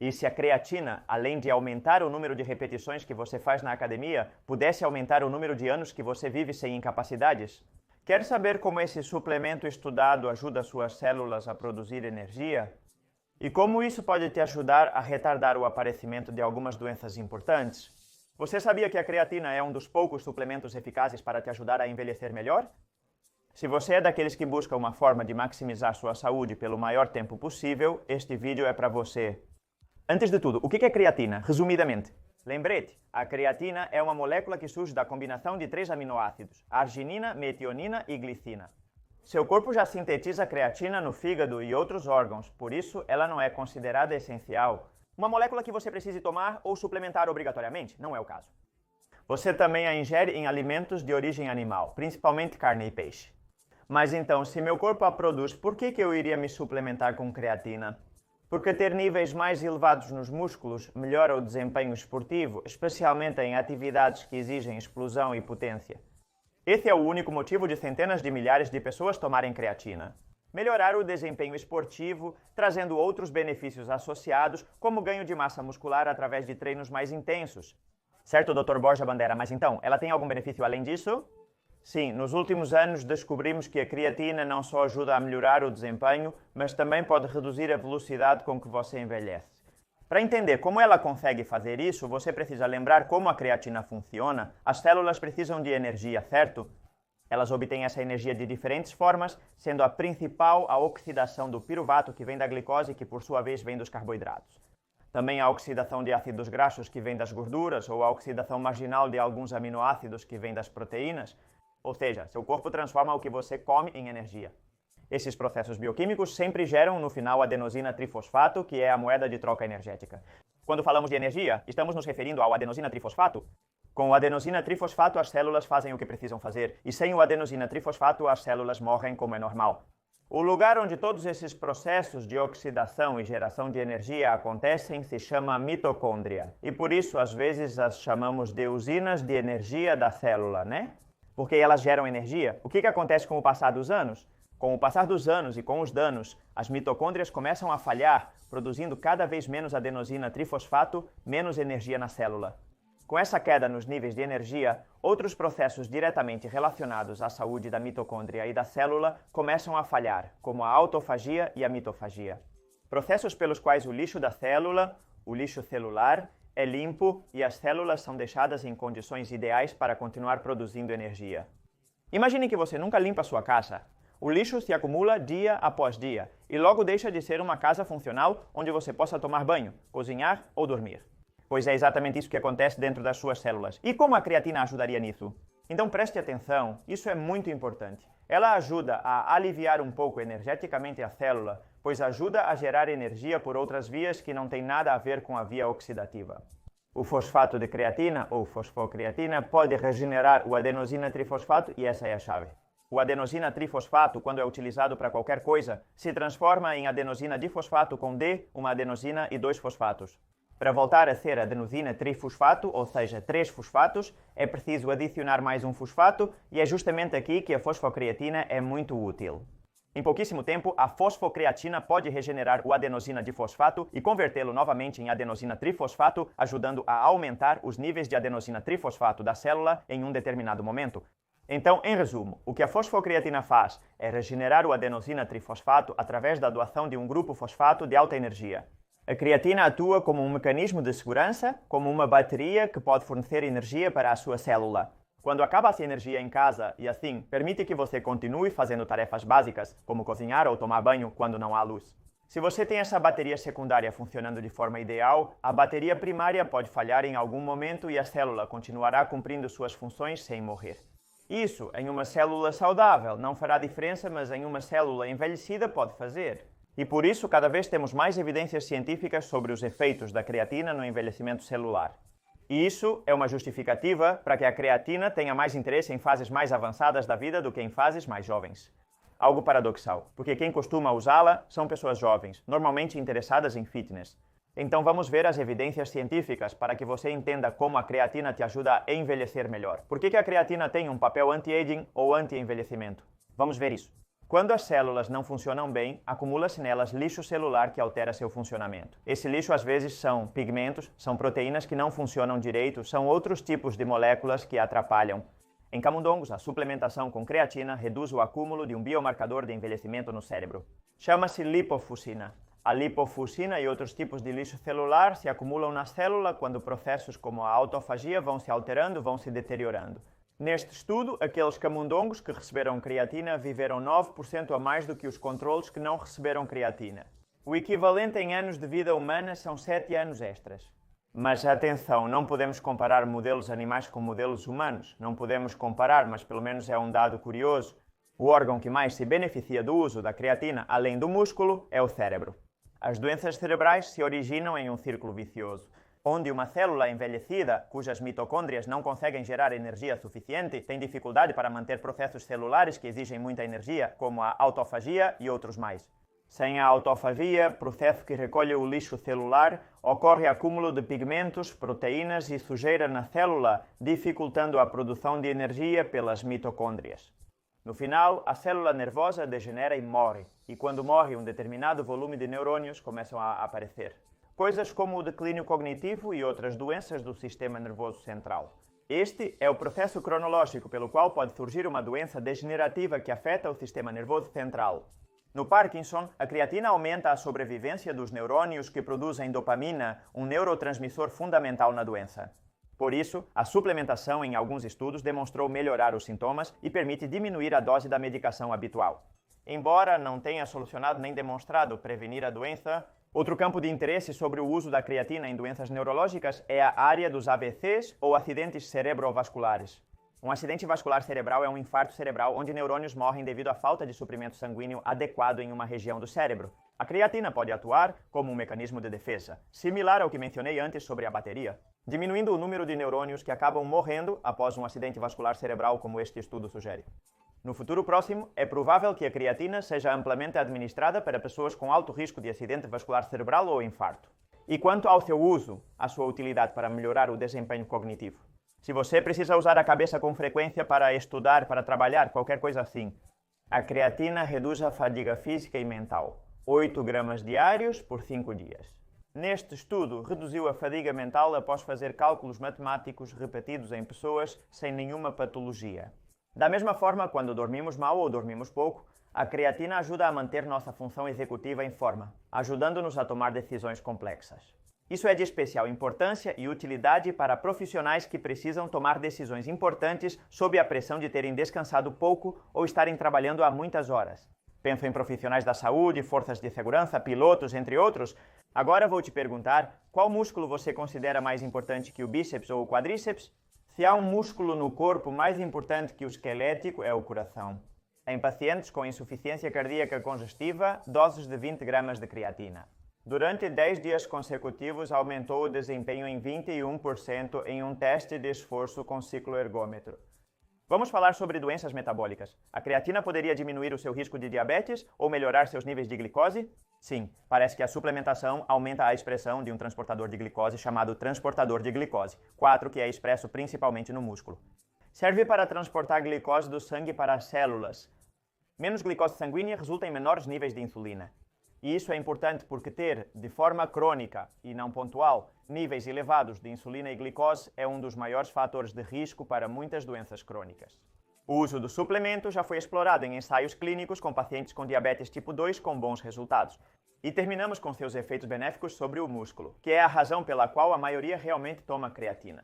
E se a creatina, além de aumentar o número de repetições que você faz na academia, pudesse aumentar o número de anos que você vive sem incapacidades? Quer saber como esse suplemento estudado ajuda suas células a produzir energia? E como isso pode te ajudar a retardar o aparecimento de algumas doenças importantes? Você sabia que a creatina é um dos poucos suplementos eficazes para te ajudar a envelhecer melhor? Se você é daqueles que busca uma forma de maximizar sua saúde pelo maior tempo possível, este vídeo é para você. Antes de tudo, o que é creatina? Resumidamente. Lembrete, a creatina é uma molécula que surge da combinação de 3 aminoácidos, arginina, metionina e glicina. Seu corpo já sintetiza creatina no fígado e outros órgãos, por isso ela não é considerada essencial. Uma molécula que você precise tomar ou suplementar obrigatoriamente, não é o caso. Você também a ingere em alimentos de origem animal, principalmente carne e peixe. Mas então, se meu corpo a produz, por que eu iria me suplementar com creatina? Porque ter níveis mais elevados nos músculos melhora o desempenho esportivo, especialmente em atividades que exigem explosão e potência. Esse é o único motivo de centenas de milhares de pessoas tomarem creatina. Melhorar o desempenho esportivo, trazendo outros benefícios associados, como ganho de massa muscular através de treinos mais intensos. Certo, Dr. Borja Bandeira, mas então, ela tem algum benefício além disso? Sim, nos últimos anos descobrimos que a creatina não só ajuda a melhorar o desempenho, mas também pode reduzir a velocidade com que você envelhece. Para entender como ela consegue fazer isso, você precisa lembrar como a creatina funciona. As células precisam de energia, certo? Elas obtêm essa energia de diferentes formas, sendo a principal a oxidação do piruvato, que vem da glicose, que por sua vez vem dos carboidratos. Também a oxidação de ácidos graxos, que vem das gorduras, ou a oxidação marginal de alguns aminoácidos, que vem das proteínas. Ou seja, seu corpo transforma o que você come em energia. Esses processos bioquímicos sempre geram no final adenosina trifosfato, que é a moeda de troca energética. Quando falamos de energia, estamos nos referindo ao adenosina trifosfato? Com o adenosina trifosfato, as células fazem o que precisam fazer, e sem o adenosina trifosfato, as células morrem como é normal. O lugar onde todos esses processos de oxidação e geração de energia acontecem se chama mitocôndria, e por isso às vezes as chamamos de usinas de energia da célula, né? Porque elas geram energia. O que acontece com o passar dos anos? Com o passar dos anos e com os danos, as mitocôndrias começam a falhar, produzindo cada vez menos adenosina trifosfato, menos energia na célula. Com essa queda nos níveis de energia, outros processos diretamente relacionados à saúde da mitocôndria e da célula começam a falhar, como a autofagia e a mitofagia. Processos pelos quais o lixo da célula, o lixo celular, é limpo e as células são deixadas em condições ideais para continuar produzindo energia. Imagine que você nunca limpa sua casa. O lixo se acumula dia após dia e logo deixa de ser uma casa funcional onde você possa tomar banho, cozinhar ou dormir. Pois é exatamente isso que acontece dentro das suas células. E como a creatina ajudaria nisso? Então preste atenção, isso é muito importante. Ela ajuda a aliviar um pouco energeticamente a célula, pois ajuda a gerar energia por outras vias que não têm nada a ver com a via oxidativa. O fosfato de creatina, ou fosfocreatina, pode regenerar o adenosina trifosfato e essa é a chave. O adenosina trifosfato, quando é utilizado para qualquer coisa, se transforma em adenosina difosfato com D, uma adenosina e 2 fosfatos. Para voltar a ser adenosina trifosfato, ou seja, 3 fosfatos, é preciso adicionar mais um fosfato e é justamente aqui que a fosfocreatina é muito útil. Em pouquíssimo tempo, a fosfocreatina pode regenerar o adenosina difosfato e convertê-lo novamente em adenosina trifosfato, ajudando a aumentar os níveis de adenosina trifosfato da célula em um determinado momento. Então, em resumo, o que a fosfocreatina faz é regenerar o adenosina trifosfato através da doação de um grupo fosfato de alta energia. A creatina atua como um mecanismo de segurança, como uma bateria que pode fornecer energia para a sua célula. Quando acaba-se a energia em casa e assim permite que você continue fazendo tarefas básicas, como cozinhar ou tomar banho quando não há luz. Se você tem essa bateria secundária funcionando de forma ideal, a bateria primária pode falhar em algum momento e a célula continuará cumprindo suas funções sem morrer. Isso, em uma célula saudável, não fará diferença, mas em uma célula envelhecida pode fazer. E por isso, cada vez temos mais evidências científicas sobre os efeitos da creatina no envelhecimento celular. E isso é uma justificativa para que a creatina tenha mais interesse em fases mais avançadas da vida do que em fases mais jovens. Algo paradoxal, porque quem costuma usá-la são pessoas jovens, normalmente interessadas em fitness. Então vamos ver as evidências científicas para que você entenda como a creatina te ajuda a envelhecer melhor. Por que a creatina tem um papel anti-aging ou anti-envelhecimento? Vamos ver isso. Quando as células não funcionam bem, acumula-se nelas lixo celular que altera seu funcionamento. Esse lixo às vezes são pigmentos, são proteínas que não funcionam direito, são outros tipos de moléculas que atrapalham. Em camundongos, a suplementação com creatina reduz o acúmulo de um biomarcador de envelhecimento no cérebro. Chama-se lipofuscina. A lipofuscina e outros tipos de lixo celular se acumulam na célula quando processos como a autofagia vão se alterando, vão se deteriorando. Neste estudo, aqueles camundongos que receberam creatina viveram 9% a mais do que os controles que não receberam creatina. O equivalente em anos de vida humana são 7 anos extras. Mas atenção, não podemos comparar modelos animais com modelos humanos. Não podemos comparar, mas pelo menos é um dado curioso. O órgão que mais se beneficia do uso da creatina, além do músculo, é o cérebro. As doenças cerebrais se originam em um círculo vicioso, onde uma célula envelhecida, cujas mitocôndrias não conseguem gerar energia suficiente, tem dificuldade para manter processos celulares que exigem muita energia, como a autofagia e outros mais. Sem a autofagia, processo que recolhe o lixo celular, ocorre acúmulo de pigmentos, proteínas e sujeira na célula, dificultando a produção de energia pelas mitocôndrias. No final, a célula nervosa degenera e morre, e quando morre, um determinado volume de neurônios começam a aparecer. Coisas como o declínio cognitivo e outras doenças do sistema nervoso central. Este é o processo cronológico pelo qual pode surgir uma doença degenerativa que afeta o sistema nervoso central. No Parkinson, a creatina aumenta a sobrevivência dos neurônios que produzem dopamina, um neurotransmissor fundamental na doença. Por isso, a suplementação em alguns estudos demonstrou melhorar os sintomas e permite diminuir a dose da medicação habitual. Embora não tenha solucionado nem demonstrado prevenir a doença, outro campo de interesse sobre o uso da creatina em doenças neurológicas é a área dos AVCs ou acidentes cerebrovasculares. Um acidente vascular cerebral é um infarto cerebral onde neurônios morrem devido à falta de suprimento sanguíneo adequado em uma região do cérebro. A creatina pode atuar como um mecanismo de defesa, similar ao que mencionei antes sobre a bateria, diminuindo o número de neurônios que acabam morrendo após um acidente vascular cerebral, como este estudo sugere. No futuro próximo, é provável que a creatina seja amplamente administrada para pessoas com alto risco de acidente vascular cerebral ou infarto. E quanto ao seu uso, a sua utilidade para melhorar o desempenho cognitivo? Se você precisa usar a cabeça com frequência para estudar, para trabalhar, qualquer coisa assim, a creatina reduz a fadiga física e mental. 8 gramas diários por 5 dias. Neste estudo, reduziu a fadiga mental após fazer cálculos matemáticos repetidos em pessoas sem nenhuma patologia. Da mesma forma, quando dormimos mal ou dormimos pouco, a creatina ajuda a manter nossa função executiva em forma, ajudando-nos a tomar decisões complexas. Isso é de especial importância e utilidade para profissionais que precisam tomar decisões importantes sob a pressão de terem descansado pouco ou estarem trabalhando há muitas horas. Penso em profissionais da saúde, forças de segurança, pilotos, entre outros. Agora vou te perguntar, qual músculo você considera mais importante que o bíceps ou o quadríceps? Se há um músculo no corpo mais importante que o esquelético, é o coração. Em pacientes com insuficiência cardíaca congestiva, doses de 20 gramas de creatina. Durante 10 dias consecutivos, aumentou o desempenho em 21% em um teste de esforço com cicloergômetro. Vamos falar sobre doenças metabólicas. A creatina poderia diminuir o seu risco de diabetes ou melhorar seus níveis de glicose? Sim, parece que a suplementação aumenta a expressão de um transportador de glicose chamado transportador de glicose, 4, que é expresso principalmente no músculo. Serve para transportar glicose do sangue para as células. Menos glicose sanguínea resulta em menores níveis de insulina. E isso é importante porque ter, de forma crônica e não pontual, níveis elevados de insulina e glicose é um dos maiores fatores de risco para muitas doenças crônicas. O uso do suplemento já foi explorado em ensaios clínicos com pacientes com diabetes tipo 2 com bons resultados. E terminamos com seus efeitos benéficos sobre o músculo, que é a razão pela qual a maioria realmente toma creatina.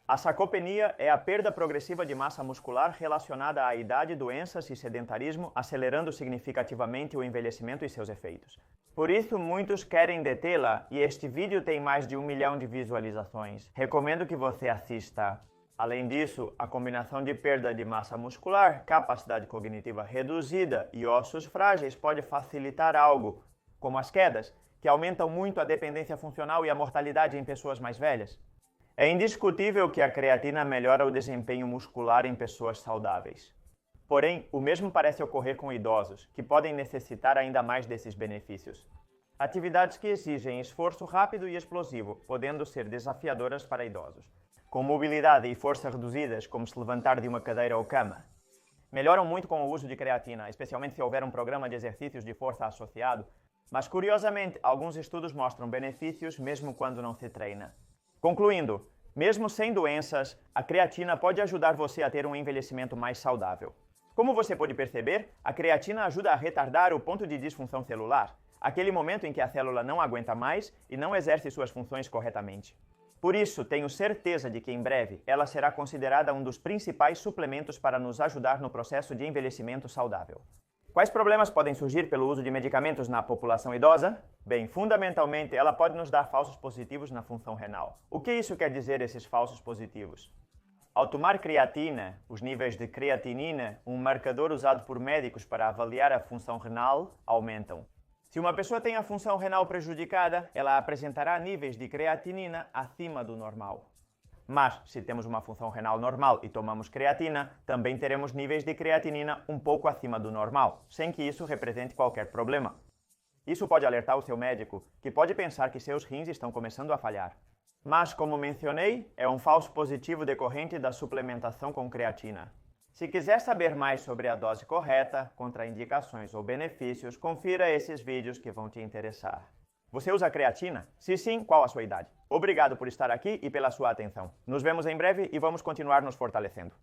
A sarcopenia é a perda progressiva de massa muscular relacionada à idade, doenças e sedentarismo, acelerando significativamente o envelhecimento e seus efeitos. Por isso, muitos querem detê-la e este vídeo tem mais de 1 milhão de visualizações. Recomendo que você assista. Além disso, a combinação de perda de massa muscular, capacidade cognitiva reduzida e ossos frágeis pode facilitar algo, como as quedas, que aumentam muito a dependência funcional e a mortalidade em pessoas mais velhas. É indiscutível que a creatina melhora o desempenho muscular em pessoas saudáveis. Porém, o mesmo parece ocorrer com idosos, que podem necessitar ainda mais desses benefícios. Atividades que exigem esforço rápido e explosivo, podendo ser desafiadoras para idosos, com mobilidade e força reduzidas, como se levantar de uma cadeira ou cama. melhoram muito com o uso de creatina, especialmente se houver um programa de exercícios de força associado. Mas, curiosamente, alguns estudos mostram benefícios mesmo quando não se treina. Concluindo, mesmo sem doenças, a creatina pode ajudar você a ter um envelhecimento mais saudável. Como você pode perceber, a creatina ajuda a retardar o ponto de disfunção celular, aquele momento em que a célula não aguenta mais e não exerce suas funções corretamente. Por isso, tenho certeza de que em breve ela será considerada um dos principais suplementos para nos ajudar no processo de envelhecimento saudável. Quais problemas podem surgir pelo uso de medicamentos na população idosa? Bem, fundamentalmente, ela pode nos dar falsos positivos na função renal. O que isso quer dizer, esses falsos positivos? Ao tomar creatina, os níveis de creatinina, um marcador usado por médicos para avaliar a função renal, aumentam. Se uma pessoa tem a função renal prejudicada, ela apresentará níveis de creatinina acima do normal. Mas, se temos uma função renal normal e tomamos creatina, também teremos níveis de creatinina um pouco acima do normal, sem que isso represente qualquer problema. Isso pode alertar o seu médico, que pode pensar que seus rins estão começando a falhar. Mas, como mencionei, é um falso positivo decorrente da suplementação com creatina. Se quiser saber mais sobre a dose correta, contraindicações ou benefícios, confira esses vídeos que vão te interessar. Você usa creatina? Se sim, qual a sua idade? Obrigado por estar aqui e pela sua atenção. Nos vemos em breve e vamos continuar nos fortalecendo.